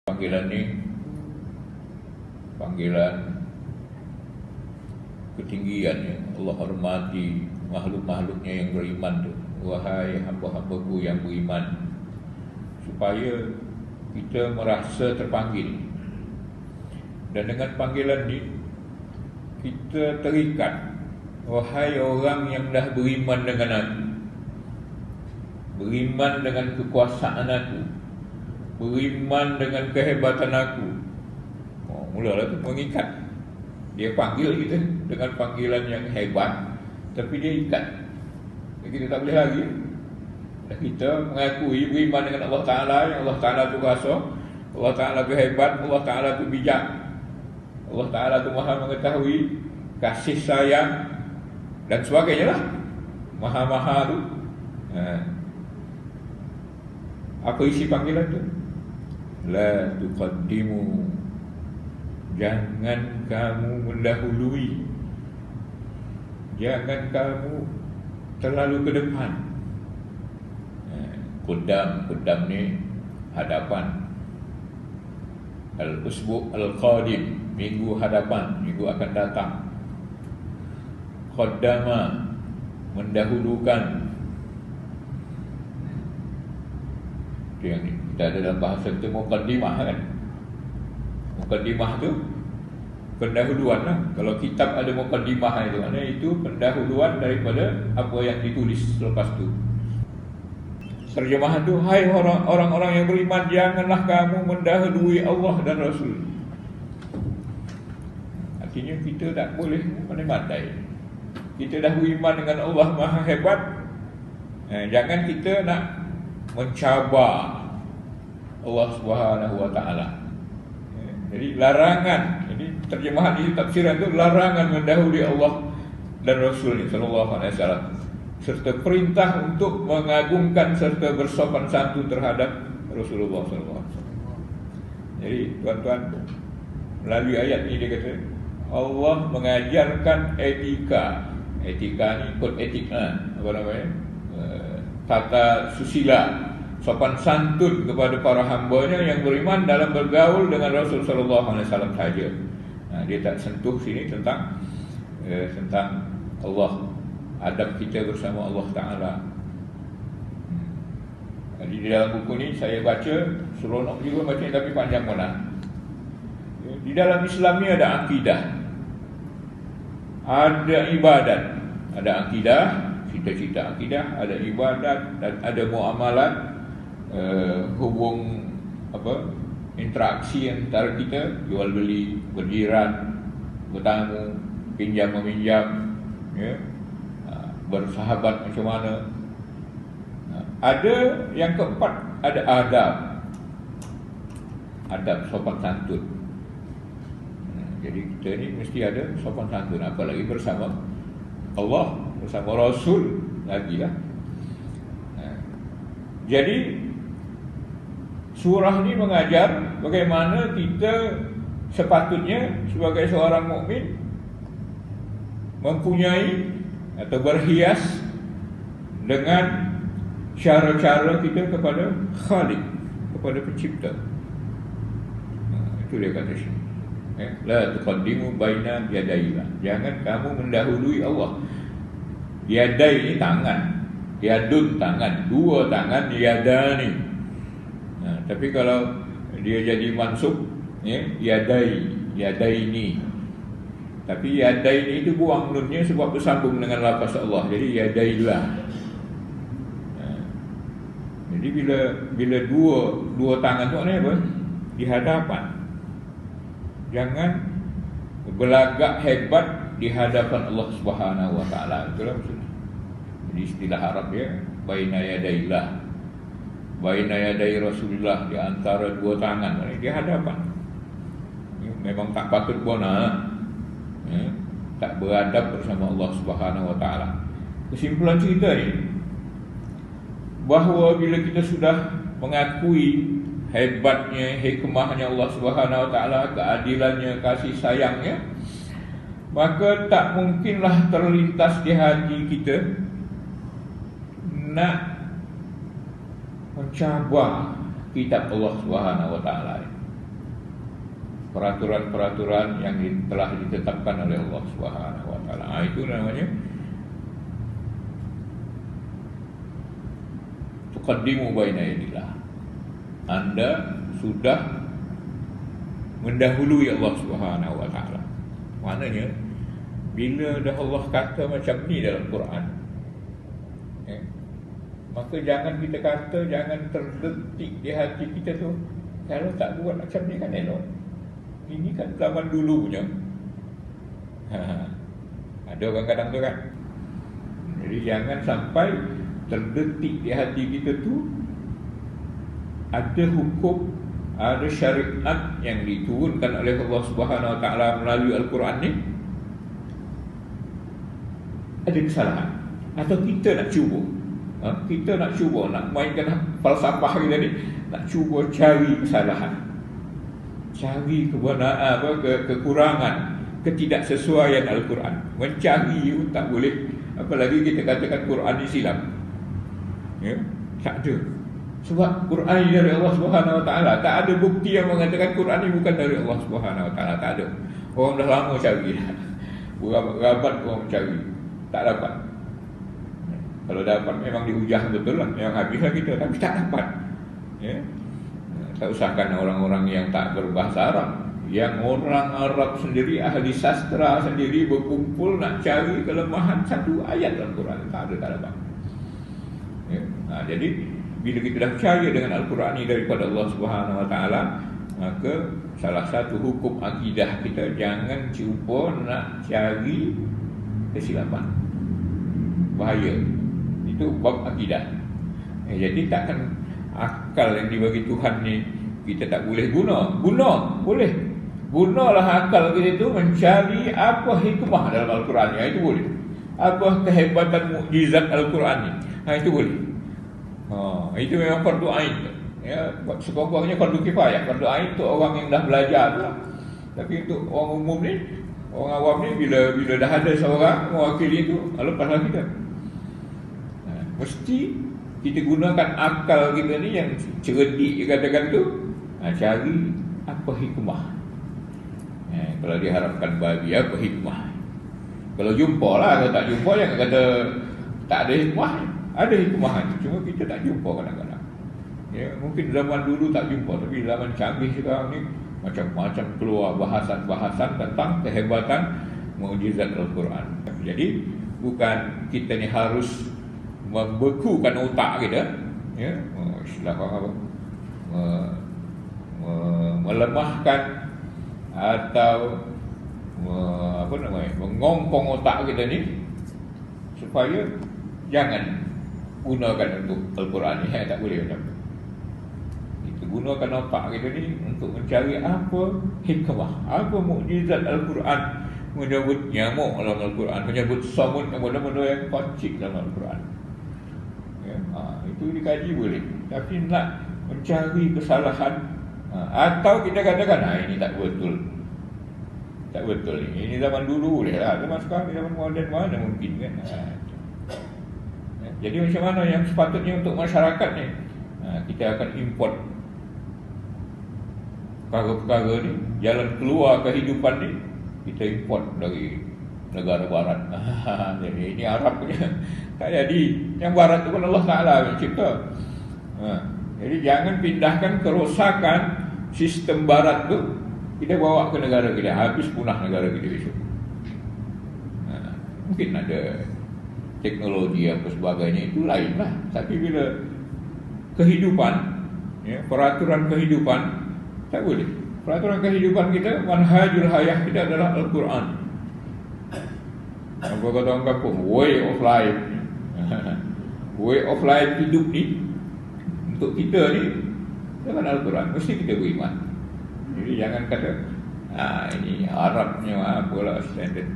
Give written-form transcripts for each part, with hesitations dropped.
Panggilan ni panggilan ketinggian Allah hormati makhluk-makhluknya yang beriman tu. Wahai hamba-hambaku yang beriman, supaya kita merasa terpanggil. Dan dengan panggilan ni kita terikat. Wahai orang yang dah beriman dengan aku, beriman dengan kekuasaan aku, beriman dengan kehebatan aku. Mulalah tu mengikat. Dia panggil kita dengan panggilan yang hebat, tapi dia ikat. Kita tak boleh lagi. Kita mengakui beriman dengan Allah Ta'ala, yang Allah Ta'ala tu kuasa, Allah Ta'ala tu hebat, Allah Ta'ala tu bijak, Allah Ta'ala tu maha mengetahui, kasih sayang dan sebagainya lah. Maha-maha tu. Apa isi panggilan tu? La tuqaddimu, jangan kamu mendahului, jangan kamu terlalu ke depan. Qudam ni hadapan. Al-usbu' al-qadim, minggu hadapan, minggu akan datang. Qaddama, mendahulukan. Itu yang kita ada dalam bahasa kita muqaddimah kan. Muqaddimah tu pendahuluan lah. Kalau kitab ada muqaddimah itu, maknanya itu pendahuluan daripada apa yang ditulis selepas tu. Terjemahan tu, hai orang-orang yang beriman, janganlah kamu mendahului Allah dan Rasul. Artinya kita tak boleh pandai-pandai. Kita dah beriman dengan Allah Maha Hebat, jangan kita nak mencabar Allah Subhanahu Wa Taala. Jadi larangan. Jadi terjemahan ini, tafsiran itu larangan mendahului Allah dan Rasul sallallahu alaihi wasallam, serta perintah untuk mengagungkan serta bersopan santun terhadap Rasulullah sallallahu alaihi wasallam. Jadi tuan-tuan, melalui ayat ini dia kata Allah mengajarkan etika. Etika ni kod etik, apa namanya? Tata susila, sopan santun kepada para hambanya yang beriman dalam bergaul dengan Rasul sallallahu alaihi wasallam saja. Dia tak sentuh sini tentang Allah, adab kita bersama Allah Ta'ala. Jadi di dalam buku ni saya baca, seronok juga baca, tapi panjang mana. Di dalam Islam ni ada akidah, ada ibadat, ada akidah, cita-cita akidah, ada ibadat, dan ada muamalat, hubung interaksi antara kita, jual beli, berjiran, bertamu, pinjam meminjam, ya, bersahabat macam mana. Ada yang keempat, ada adab sopan santun. Jadi kita ni mesti ada sopan santun, apalagi bersama Allah, bersama Rasul lagi lah. Jadi surah ni mengajar bagaimana kita sepatutnya sebagai seorang mukmin mempunyai atau berhias dengan cara-cara kita kepada Khalik, kepada pencipta. Itu dia kata sini. La tuqaddimu baina yadayillah, jangan kamu mendahului Allah. Yadai ni tangan, yadun tangan, dua tangan, yadani. Tapi kalau dia jadi mansub, yadaini. Tapi yadaini itu buang nunnya sebab bersambung dengan lafaz Allah. Jadi yadailah. Jadi bila dua tangan tu maknanya apa? Di hadapan. Jangan berlagak hebat di hadapan Allah Subhanahu Wa Taala. Itulah maksudnya. Jadi istilah Arab ya, baina yadaillah, baina yadai Rasulullah, di antara dua tangan, di hadapan. Memang tak patut bona, tak beradab bersama Allah Subhanahu Wa Taala. Kesimpulan cerita ini, bahawa bila kita sudah mengakui hebatnya, hikmahnya Allah Subhanahu Wa Taala, keadilannya, kasih sayangnya, maka tak mungkinlah terlintas di hati kita nak mencabar kitab Allah Subhanahu Wa Taala. peraturan-peraturan yang telah ditetapkan oleh Allah Subhanahu wa taala. Itu namanya tuqaddimu baina yadillah. Anda sudah mendahului Allah Subhanahu wa taala. Maknanya bila dah Allah kata macam ni dalam Quran, maka jangan kita kata, jangan terdetik di hati kita tu, kalau tak buat macam ni kan elok. Ini kan zaman dulu punya. Ada orang kadang tu kan. Jadi jangan sampai terdetik di hati kita tu ada hukum, ada syariat yang diturunkan oleh Allah Subhanahu wa taala melalui Al-Quran ni, ada kesalahan, atau kita nak cuba, nak mainkan falsafah kita ni, nak cuba cari kesalahan, cari kekurangan, ketidaksesuaian Al-Quran. Mencari pun tak boleh, apalagi kita katakan Quran ni silap. Tak ada. Sebab Quran ni dari Allah Subhanahu wa taala, tak ada bukti yang mengatakan Quran ni bukan dari Allah Subhanahu wa taala. Tak ada. Orang dah lama cari, berabat orang cari, tak dapat. Kalau dapat memang dihujah betul lah, memang habislah kita, tapi tak dapat. Tak usahkan orang-orang yang tak berbahasa Arab, yang orang Arab sendiri, ahli sastra sendiri berkumpul nak cari kelemahan satu ayat dalam Quran, tak dapat. Jadi bila kita dah percaya dengan Al-Quran ini daripada Allah Subhanahu wa taala, maka salah satu hukum akidah kita, jangan cuba nak cari kesilapan. Bahaya. Itu bab akidah. Jadi takkan akal yang dibagi Tuhan ni kita tak boleh guna. Boleh. Gunalah akal kita itu mencari apa hikmah dalam Al-Quran ni. Itu boleh. Apa kehebatan mukjizat Al-Quran ni. Itu boleh. Itu memang fardu ain. Sekurang-kurangnya fardu kifayah. Fardu ain tu orang yang dah belajar tu lah. Tapi untuk orang umum ni, orang awam ni, bila dah ada seorang mewakili tu, lepaslah kita. Mesti kita gunakan akal kita ni yang cerdik katakan tu, cari apa hikmah. Kalau diharapkan bagi apa hikmah. Kalau jumpa lah, kalau tak jumpa jangan kata tak ada hikmah. Ada hikmah, cuma kita tak jumpa kadang-kadang. Mungkin zaman dulu tak jumpa, tapi zaman canggih sekarang ni macam-macam keluar bahasan-bahasan tentang kehebatan mukjizat Al-Quran. Jadi bukan kita ni harus membekukan otak kita, istilah apa, melemahkan atau mengongkong otak kita ni supaya jangan gunakan untuk Al-Quran ni. Tak boleh macam tu. Kita gunakan otak kita ni untuk mencari apa hikmah, apa mukjizat Al-Quran, menyebut nyamuk dalam Al-Quran, menyebut samud, benda-benda yang kocik dalam Al-Quran. Itu dikaji boleh. Tapi nak mencari kesalahan, atau kita katakan ini tak betul. Tak betul ini. Ini zaman dulu boleh lah. Zaman sekarang, zaman moden mana mungkin kan. Jadi macam mana yang sepatutnya untuk masyarakat ni? Kita akan import perkara-perkara ni, jalan keluar kehidupan ni kita import dari negara barat. Jadi ini Arab punya. Tak jadi. Yang barat tu pun Allah Ta'ala yang cipta. Jadi jangan pindahkan kerosakan sistem barat tu kita bawa ke negara kita, habis punah negara kita besok. Mungkin ada teknologi apa sebagainya, itu lain lah. Tapi bila kehidupan, peraturan kehidupan, tak boleh. Peraturan kehidupan kita, manhajul hayah kita adalah Al-Quran. Apa kata orang kampung, way of life. Way of life hidup ni untuk kita ni dengan Al-Quran, mesti kita beriman. Jadi jangan kata ini Arabnya apalah standard,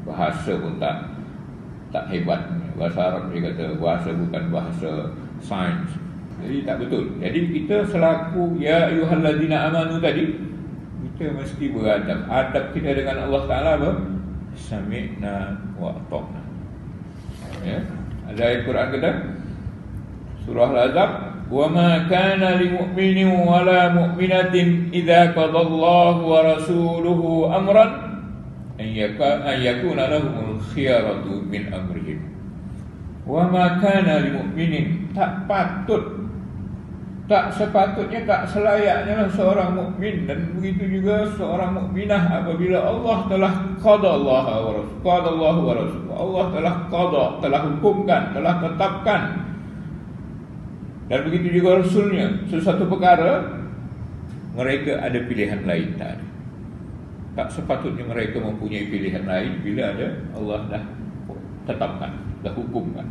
bahasa pun tak hebat. Bahasa Arab dia kata bahasa bukan bahasa sains. Jadi tak betul. Jadi kita selaku ya ayyuhallazina amanu tadi, kita mesti beradab. Adab kita dengan Allah Ta'ala apa? Sami'na wa ata'na. Ada ayat Quran kata surah Al-Ahzab وَمَا كَانَ لِمُؤْمِنٍ وَلَا مُؤْمِنَةٍ إِذَا قَضَى اللَّهُ وَرَسُولُهُ أَمْرًا أَنْ يَكُونَ لَهُمُ الْخِيَرَةُ مِنْ أَمْرِهِمْ. وَمَا كَانَ لِمُؤْمِنٍ, tak sepatutnya, tak selayaknya seorang mukmin dan begitu juga seorang mukminah apabila Allah telah qada Allah wa rasul. Allah telah qada, telah hukumkan, telah tetapkan, dan begitu juga rasulnya sesuatu perkara, mereka ada pilihan lain tadi. Tak sepatutnya mereka mempunyai pilihan lain bila ada Allah dah tetapkan, dah hukumkan.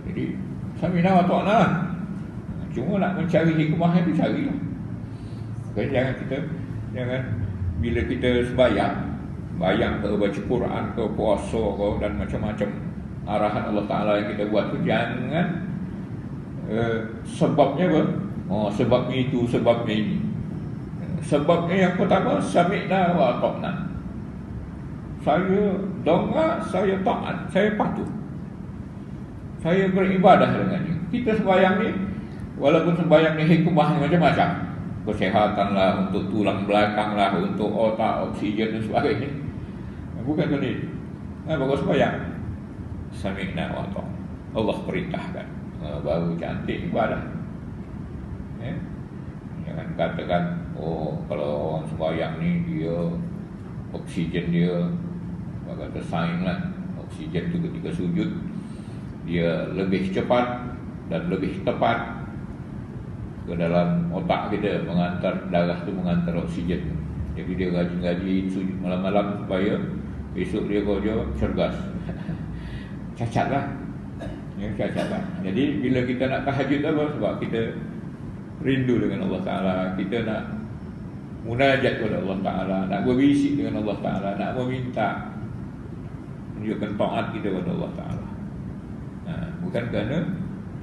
Jadi samina wa ta'na lah. Cuma nak mencari hikmah itu carilah. Jangan bila kita bayang ke baca Quran ke puasa ke dan macam-macam arahan Allah Ta'ala yang kita buat tu, jangan sebabnya apa? Sebabnya itu, sebabnya ini. Sebabnya yang pertama, sami'na wa ata'na. Saya dengar, saya taat, saya patuh, saya beribadah dengannya. Kita sembahyang ni, walaupun sembahyang ni hikmah macam-macam, kesehatan lah, untuk tulang belakang lah, untuk otak, oksigen dan sebagainya, bukan tu ni. Bagus sembahyang, sami'na wa ata'na, Allah perintahkan, baru cantik ibadah. Jangan katakan, kalau orang sembahyang ni dia oksigen dia, kata sains lah, oksigen tu ketika sujud dia lebih cepat dan lebih tepat ke dalam otak kita, mengantar darah tu, mengantar oksigen. Jadi dia rajin-rajin sujud malam-malam supaya besok dia cergas. Cacat lah. Jadi bila kita nak tahajud apa? Sebab kita rindu dengan Allah Ta'ala, kita nak munajat kepada Allah Ta'ala, nak berbisik dengan Allah Ta'ala, nak meminta, menunjukkan taat kita kepada Allah Ta'ala. Bukan kerana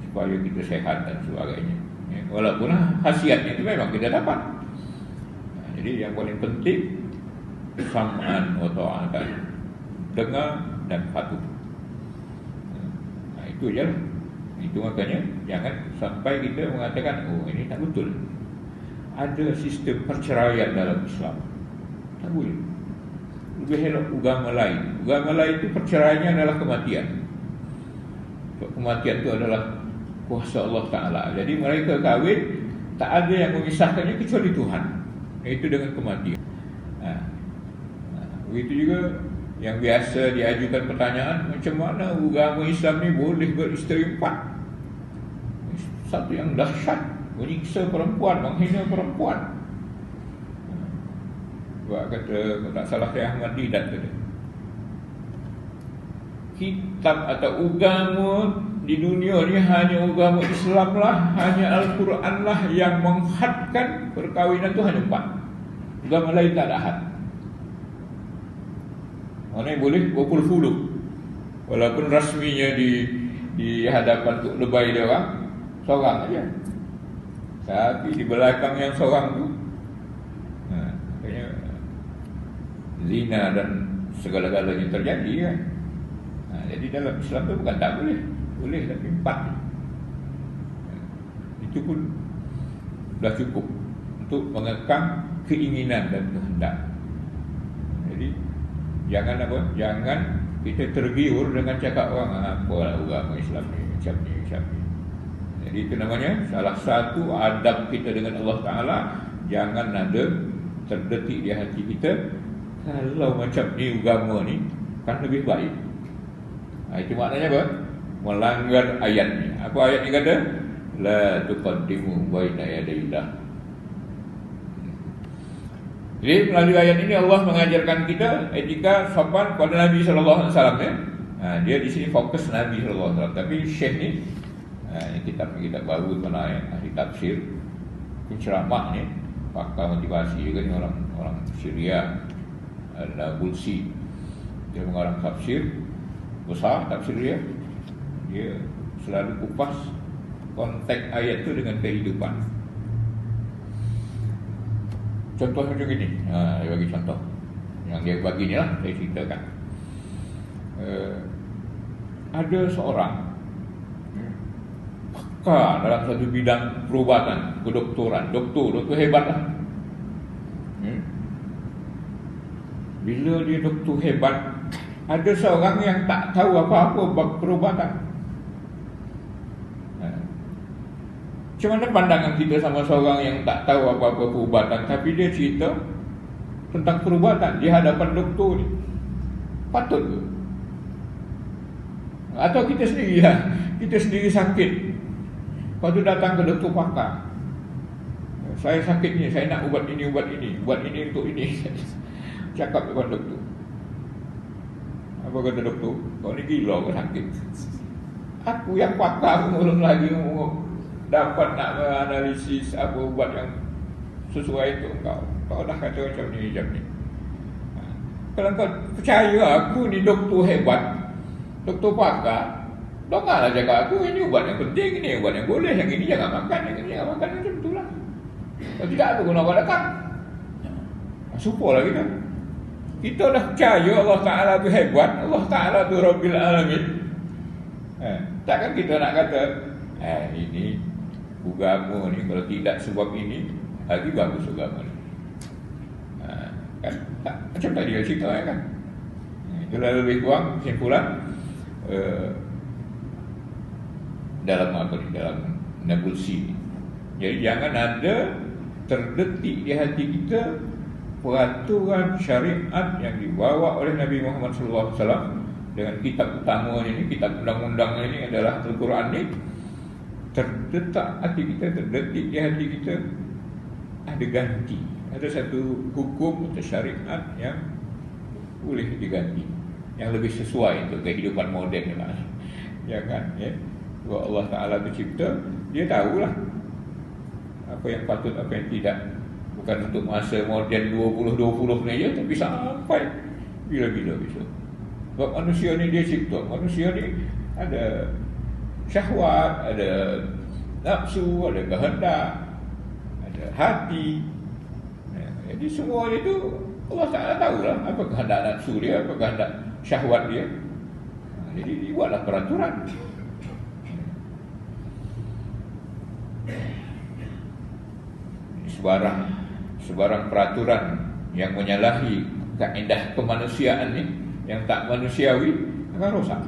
supaya kita sehat dan sebagainya. Walaupun khasiatnya itu memang kita dapat. Jadi yang paling penting, sam'an wa ta'atan, dengar dan patuh. Itu je lah. Itu makanya jangan sampai kita mengatakan, ini tak betul. Ada sistem perceraian dalam Islam, tak boleh. Lebih elok agama lain. Agama lain itu perceraiannya adalah kematian. Kematian itu adalah kuasa Allah Ta'ala. Jadi mereka kahwin, tak ada yang memisahkannya kecuali Tuhan, iaitu dengan kematian. Begitu juga yang biasa diajukan pertanyaan, macam mana agama Islam ni boleh beristeri 4? Satu yang dahsyat, menyiksa perempuan, menghina perempuan. Sebab kata, tak salah saya Ahmad Didat kata, kitab atau agama di dunia ni hanya agama Islam lah, hanya Al-Quran lah yang menghadkan perkahwinan tu hanya 4. Agama lain tak ada had. Mana yang boleh berpuluh-puluh, walaupun rasminya di hadapan tu lebay dia orang seorang aja, tapi di belakang yang seorang tu zina dan segala-galanya terjadi kan. Jadi dalam Islam tu bukan tak boleh, boleh tapi 4. Itu pun dah cukup untuk mengekang keinginan dan kehendak. Jadi jangan kita tergiur dengan cakap orang, apalah agama Islam ni macam ni. Jadi itu namanya salah satu adab kita dengan Allah Ta'ala. Jangan ada terdetik di hati kita, kalau macam ni agama ni kan lebih baik. Itu maknanya apa? Melanggar ayat ni. Apa ayat ni kata? La tuqaddimu baina yadayillah. Jadi melalui ayat ini Allah mengajarkan kita etika sopan kepada Nabi SAW ya. Dia di sini fokus Nabi SAW. Tapi Syekh ni, kitab baru mana ya, ahli tafsir, penceramah ni, pakar motivasi juga ni, orang Syria, Al-Bulsi. Dia mengarang tafsir besar, tafsir dia selalu kupas konteks ayat tu dengan kehidupan. Contoh macam ini, saya bagi contoh yang dia bagi ni lah, saya ceritakan. Ada seorang pakar dalam satu bidang perubatan, kedoktoran, doktor hebat lah. Bila dia doktor hebat, ada seorang yang tak tahu apa-apa bab perubatan. Macam mana pandangan kita sama seorang yang tak tahu apa-apa perubatan, tapi dia cerita tentang perubatan di hadapan doktor ni? Patut ke? Atau kita sendiri lah, kita sendiri sakit, lepas tu datang ke doktor pakar. Saya sakit ni, saya nak ubat ini untuk ini. Cakap depan doktor. Apa kata doktor? Kau ni gila ke sakit? Aku yang pakar belum lagi dapat nak menganalisis apa ubat yang sesuai untuk kau dah kata macam ni. Kalau kau percaya aku ni doktor hebat, doktor pakar, janganlah cakap aku ini ubat yang penting, ini ubat yang boleh, yang ini jangan makan, yang ini jangan makan, macam itulah. Kalau tidak, apa guna kau datang? Supalah kita dah percaya Allah Ta'ala tu hebat, Allah Ta'ala tu Rabbil Alamin. Takkan kita nak kata ini agama ni kalau tidak sebab ini lagi bagus agama ni. Kan? Macam tadi dia cerita kan. Itulah lebih kurang kesimpulan dalam apa ni, dalam nebulsi ni. Jadi jangan ada terdetik di hati kita peraturan syariat yang dibawa oleh Nabi Muhammad SAW dengan kitab utama ini, kitab undang-undang ini adalah Al-Quran ini, terdetak hati kita, terdetik di hati kita, ada ganti, ada satu hukum atau syariat yang boleh diganti, yang lebih sesuai untuk kehidupan moden ni lah. Jangan Sebab Allah Ta'ala tercipta, dia tahulah apa yang patut, apa yang tidak. Bukan untuk masa moden 2020 ni je, tapi sampai bila-bila besok. Sebab manusia ni dia cipta, manusia ni ada syahwat, ada nafsu, ada kehendak, ada hati. Jadi semua itu Allah Ta'ala tahulah apa kehendak nafsu dia, apa kehendak syahwat dia. Jadi dibuatlah peraturan. Sebarang peraturan yang menyalahi kaedah kemanusiaan ni, yang tak manusiawi, akan rosak.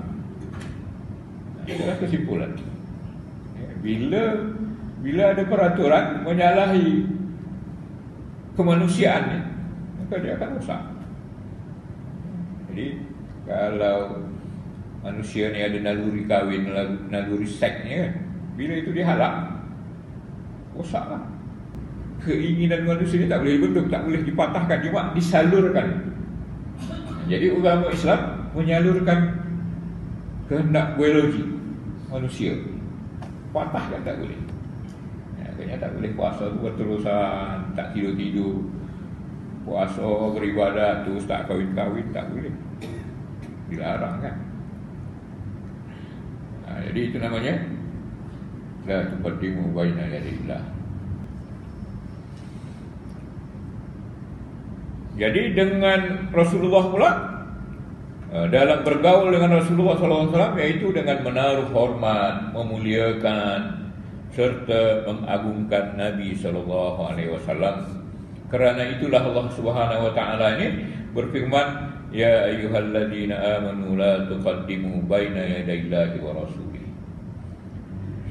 Itulah kesimpulan. Bila ada peraturan menyalahi kemanusiaan ni, maka dia akan rosak. Jadi kalau manusia ni ada naluri kahwin, naluri seks ni kan, bila itu dihalang, rosaklah. Keinginan manusia ni tak boleh dibentuk, tak boleh dipatahkan, cuma disalurkan. Jadi agama Islam menyalurkan kehendak biologi manusia, patahkan tak boleh. Akhirnya tak boleh puasa tu berterusan, tak tidur-tidur, puasa beribadat terus tak kahwin-kahwin, tak boleh, dilarang kan. Jadi itu namanya la tuqaddimu baina yadillah. Jadi dengan Rasulullah pula, dalam bergaul dengan Rasulullah SAW, yaitu dengan menaruh hormat, memuliakan serta mengagungkan Nabi SAW. Kerana itulah Allah Subhanahu Wa Taala ini berfirman, ya ayyuhalladzina amanu la tuqaddimu baina yadayillahi wa rasulih.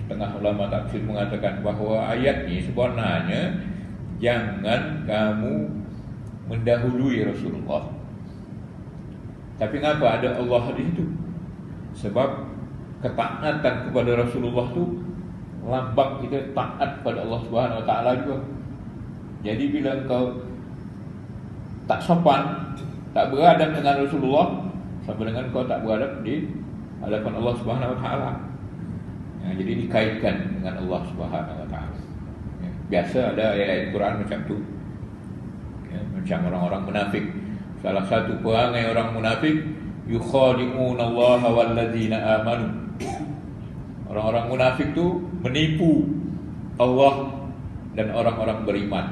Setengah ulama tafsir mengatakan bahawa ayat ini sebenarnya jangan kamu mendahului Rasulullah. Tapi kenapa ada Allah di situ? Sebab ketaatan kepada Rasulullah tu lambang kita taat pada Allah Subhanahu Wa Taala juga. Jadi bila engkau tak sopan, tak beradab dengan Rasulullah, sama dengan kau tak beradab di hadapan Allah Subhanahu Wa Taala. Jadi dikaitkan dengan Allah Subhanahu Wa Taala. Biasa ada ayat Quran macam tu. Macam orang-orang munafik. Salah satu perangai orang munafik, yukhadi'una Allah walladzina amanu. Orang-orang munafik tu menipu Allah dan orang-orang beriman.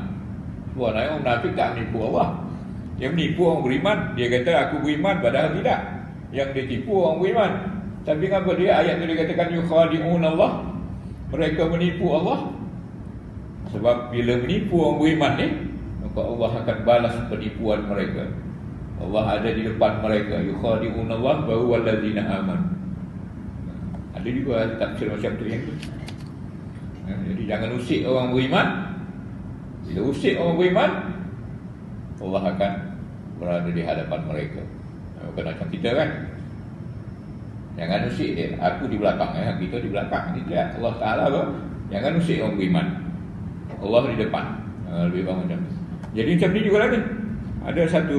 Sebenarnya orang munafik tak menipu Allah. Dia menipu orang beriman. Dia kata aku beriman padahal tidak. Yang dia tipu orang beriman. Tapi kenapa dia ayat tu dikatakan yukhadi'una Allah? mereka menipu Allah. Sebab bila menipu orang beriman ni, maka Allah akan balas penipuan mereka. Allah ada di depan mereka. Yukhadi'una Allah wa huwal ladzina amanu. Ada juga tafsir macam tu yang tu. Jadi jangan usik orang beriman. Bila usik orang beriman, Allah akan berada di hadapan mereka. Bukan macam kita kan. Jangan usik dia. Aku di belakang, kita di belakang. Kita lihat Allah Ta'ala apa? Jangan usik orang beriman. Allah di depan. Lebih bangun macam tu. Jadi macam ni juga lagi. Ada satu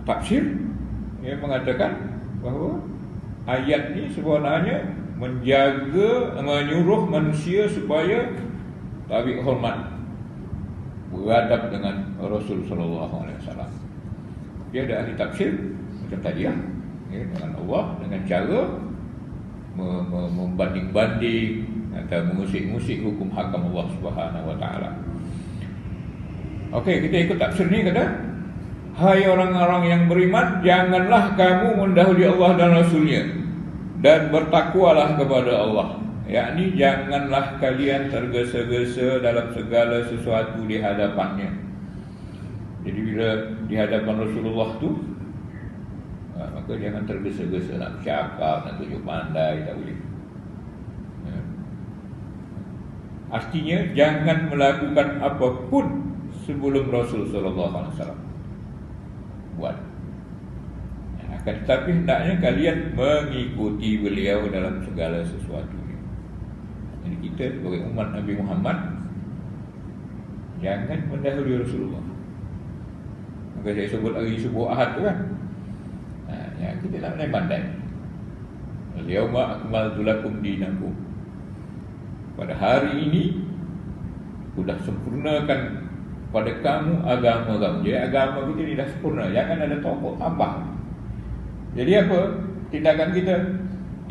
tafsir yang mengatakan bahawa ayat ni sebenarnya menyuruh manusia supaya tabi hormat, beradab dengan Rasul sallallahu alaihi wasallam. Dia ada ahli tafsir macam tadi lah, dengan Allah, dengan cara membanding-banding atau mengusik-ngusik hukum hakam Allah Subhanahu wa taala. Okey, kita ikut tafsir ni kata, hai orang-orang yang beriman, janganlah kamu mendahului Allah dan Rasulnya, dan bertakwalah kepada Allah. Yakni janganlah kalian tergesa-gesa dalam segala sesuatu di hadapannya. Jadi bila di hadapan Rasulullah tu, maka jangan tergesa-gesa nak bercakap, nak tunjuk pandai, tak boleh. Artinya jangan melakukan apapun sebelum Rasul sallallahu alaihi wasallam buat. Akan tetapi hendaknya kalian mengikuti beliau dalam segala sesuatu. Jadi kita sebagai umat Nabi Muhammad jangan mendahului Rasulullah. Maka saya sebut hari subuh Ahad tu kan, yang kita tak pandai. Al-yawma akmaltu lakum dinakum. Pada hari ini sudah sempurnakan pada kamu agama kamu. Jadi agama kita ni dah sempurna. Jangan ada topok tambah. Jadi apa tindakan kita?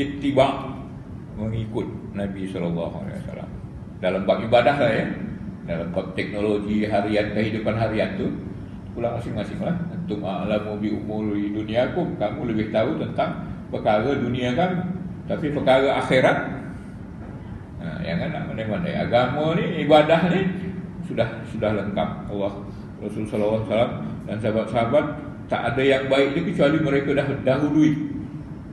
Ittiba', mengikut Nabi SAW. Dalam bab ibadah lah ya. Dalam bab teknologi harian, kehidupan harian tu, pula masing-masing lah. Antum a'lamu bi umuri dunyakum. Kamu lebih tahu tentang perkara dunia kamu. Tapi perkara akhirat, jangan nak pandai-pandai. Agama ni, ibadah ni sudah lengkap. Allah, Rasulullah SAW dan sahabat-sahabat tak ada yang baik dia kecuali mereka dah dahului.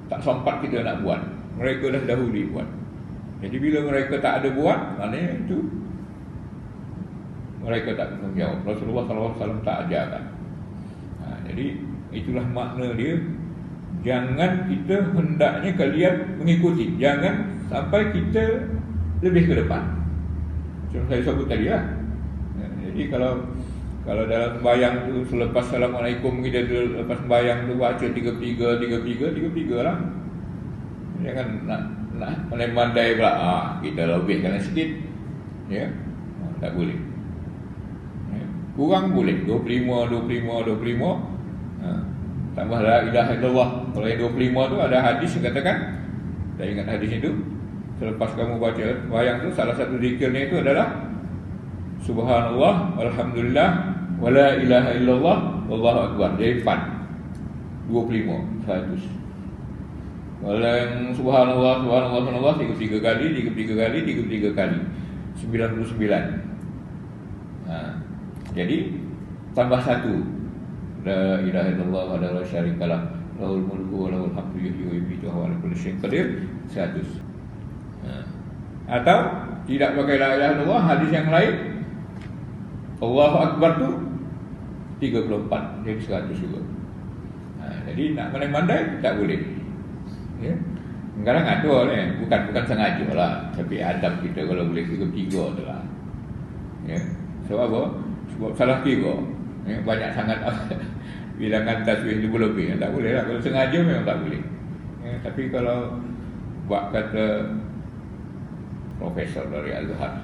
Tak sempat kita nak buat, mereka dah dahului buat. Jadi bila mereka tak ada buat, maknanya itu mereka tak bertanggungjawab. Rasulullah SAW tak ajarkan. Jadi itulah makna dia. Jangan kita hendaknya kalian mengikuti. Jangan sampai kita lebih ke depan. Macam saya sebut tadi lah. Jadi kalau dalam sembahyang tu selepas Assalamualaikum, kita lepas sembahyang tu baca 33 lah. Jangan nak pandai-pandai pula. Kita lebihkan sikit. Ya. Tak boleh. Kurang boleh 25. Tambah la ilaha illallah. Kalau yang 25 tu ada hadis yang katakan, saya ingat hadis itu, selepas kamu baca sembahyang tu, salah satu zikirnya itu adalah Subhanallah, Alhamdulillah, wa la ilaha illallah, Wallahu Akbar. Jadi 25, 100. Kalau yang Subhanallah, 33 kali, 99. Jadi tambah 1. La ilaha illallah wa la syarikalah, lahul mulku wa lahul hamdu yuhyi wa yumiitu wa huwa 'ala kulli syai'in qadir, 100. Atau tidak pakai la ilaha illallah, hadis yang lain Allahu Akbar tu 34, jadi 100 juga. Jadi nak pandai-pandai tak boleh. Ya. Kadang ada ni, bukan sengaja lah, tapi adab kita kalau boleh 33 tu lah. Ya. Sebab apa? Sebab salah kira. Ya, banyak sangat bilangan tasbih itu lebih. Tak boleh lah. Kalau sengaja memang tak boleh. Ya, tapi kalau buat kata profesor dari Al-Azhar,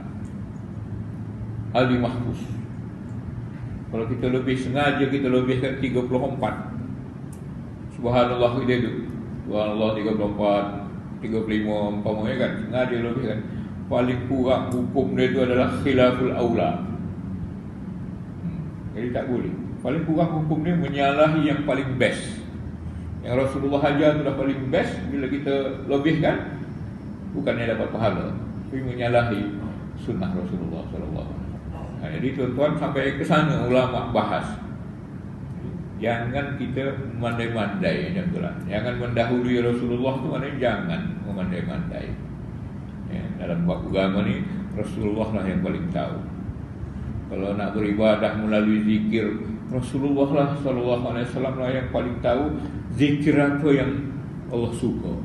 Ali Mahfuz, kalau kita lebih sengaja, kita lebihkan 34. Subhanallah dia tu, Subhanallah 34, 35 umpamanya kan, sengaja lebihkan. Paling kurang hukum dia tu adalah khilaful aula. Jadi tak boleh. Paling kurang hukum dia menyalahi yang paling best. Yang Rasulullah ajar tu dah paling best. Bila kita lebihkan, bukannya dapat pahala, tapi menyalahi sunnah Rasulullah SAW. Nah, jadi tuan-tuan sampai ke sana ulama bahas. Jangan kita memandai-mandai, jangan mendahului Rasulullah itu, maknanya jangan memandai-mandai. Ya, dalam bab agama ni Rasulullah lah yang paling tahu. Kalau nak beribadah melalui zikir, Rasulullah lah sallallahu alaihi wasallam lah yang paling tahu zikir apa yang Allah suka.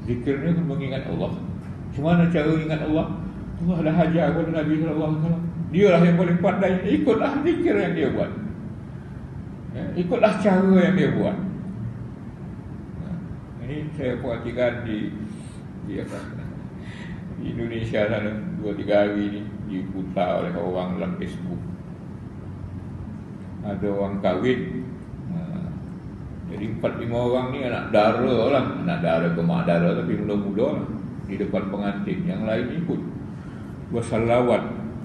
Zikirnya mengingat Allah. Cuma mana cara ingat Allah? Allah dah ajar kepada Nabi sallallahu alaihi wasallam. Dia lah yang paling pandai. Ikutlah zikir yang dia buat. Ya, ikutlah cara yang dia buat. Nah, ini saya perhatikan di Indonesia sana 2-3 hari ni diputar oleh orang dalam Facebook. Ada orang kahwin, jadi 4-5 orang ni anak dara lah, anak dara ke mak dara tapi muda-muda lah, di depan pengantin. Yang lain ikut bersalawat,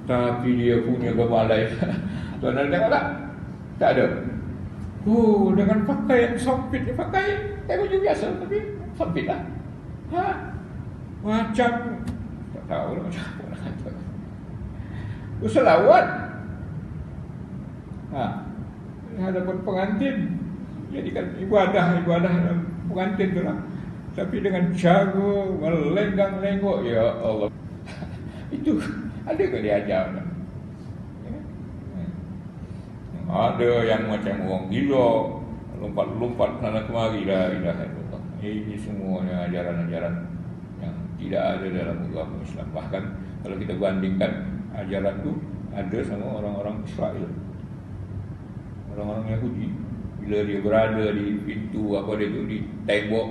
tapi dia punya gemalai tuan ada tengok tak? Tak ada. Dengan pakaian sempit dia pakai baju biasa tapi sempit lah. Macam tak tahu lah macam apa nak kata. Berselawat hadapan pengantin, jadikan ibadah pengantin tu lah, tapi dengan cara melenggang-lenggok. Ya Allah. Itu ada ke dia ajar? Ada yang macam orang gila, lompat-lompat sana kemari lah. Ini semuanya ajaran-ajaran yang tidak ada dalam agama Islam. Bahkan kalau kita bandingkan ajaran itu ada sama orang-orang Israel, orang-orang Yahudi. Bila dia berada di pintu apa dia tu, di tembok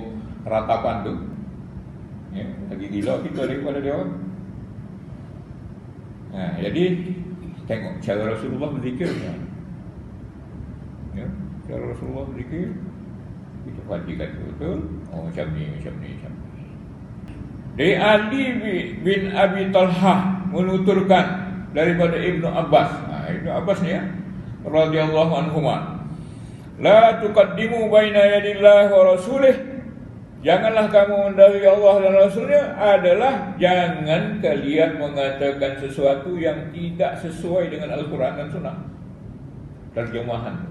ratapan tu, ya, lagi gila kita daripada dia orang. Jadi tengok cara Rasulullah berzikir. Ya, cara Rasulullah berzikir kita perhatikan betul. Macam ni. Dari Ali bin Abi Talhah menuturkan daripada Ibnu Abbas. Ibnu Abbas ni ya, radhiyallahu anhuma. La tuqaddimu baina yadillahi wa rasulih. Janganlah kamu mendahului Allah dan Rasulnya adalah jangan kalian mengatakan sesuatu yang tidak sesuai dengan Al-Quran dan Sunnah. Terjemahan.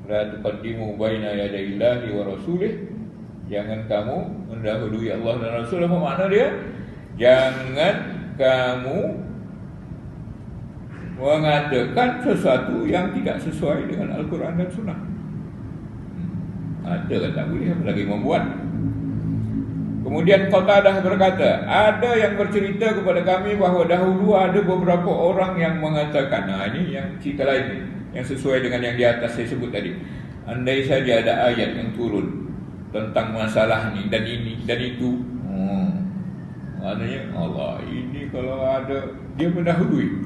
La tuqaddimu baina yadillahi wa rasulih. Jangan kamu mendahului Allah dan Rasul. Apa makna dia? Jangan kamu mengatakan sesuatu yang tidak sesuai dengan Al-Quran dan Sunnah. Ada kan tak boleh, apalagi membuat. Kemudian Qatadah berkata, ada yang bercerita kepada kami bahawa dahulu ada beberapa orang yang mengatakan, ini yang cerita lain, yang sesuai dengan yang di atas saya sebut tadi. Andai saja ada ayat yang turun tentang masalah ni dan ini dan itu, maknanya Allah ini kalau ada, dia mendahului.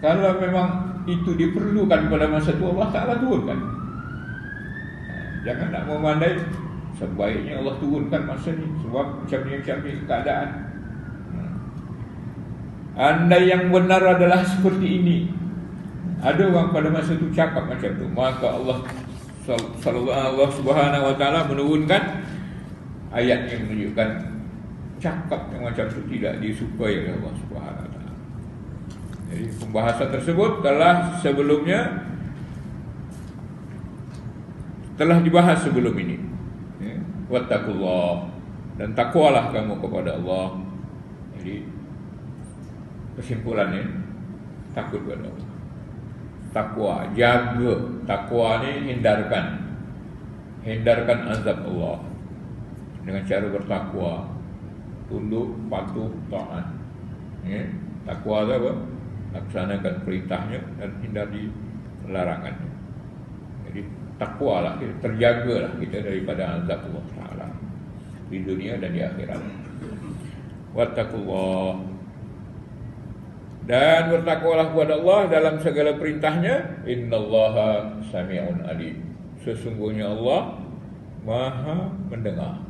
Kalau memang itu diperlukan pada masa itu, Allah Ta'ala turunkan. Jangan nak memandai, sebaiknya Allah turunkan masa ni, sebab macam ni keadaan. Andai yang benar adalah seperti ini, ada orang pada masa itu cakap macam tu, maka Allah Subhanahu wa ta'ala menurunkan ayat yang menunjukkan cakap yang macam itu tidak disukai oleh Allah Subhanahu wa ta'ala. Jadi pembahasan tersebut telah dibahas sebelum ini. Wattaqullah, dan takwalah kamu kepada Allah. Jadi kesimpulannya, takut kepada Allah. Takwa, jaga. Takwa ni hindarkan azab Allah dengan cara bertakwa, tunduk, patuh, taat. Takwa itu apa? Laksanakan perintahnya dan hindari larangannya. Jadi takwalah, terjagalah kita daripada azab Allah Ta'ala di dunia dan di akhirat. Wattaqullah, dan bertakwalah kepada Allah dalam segala perintahnya. Innallaha sami'un alim. Sesungguhnya Allah Maha mendengar.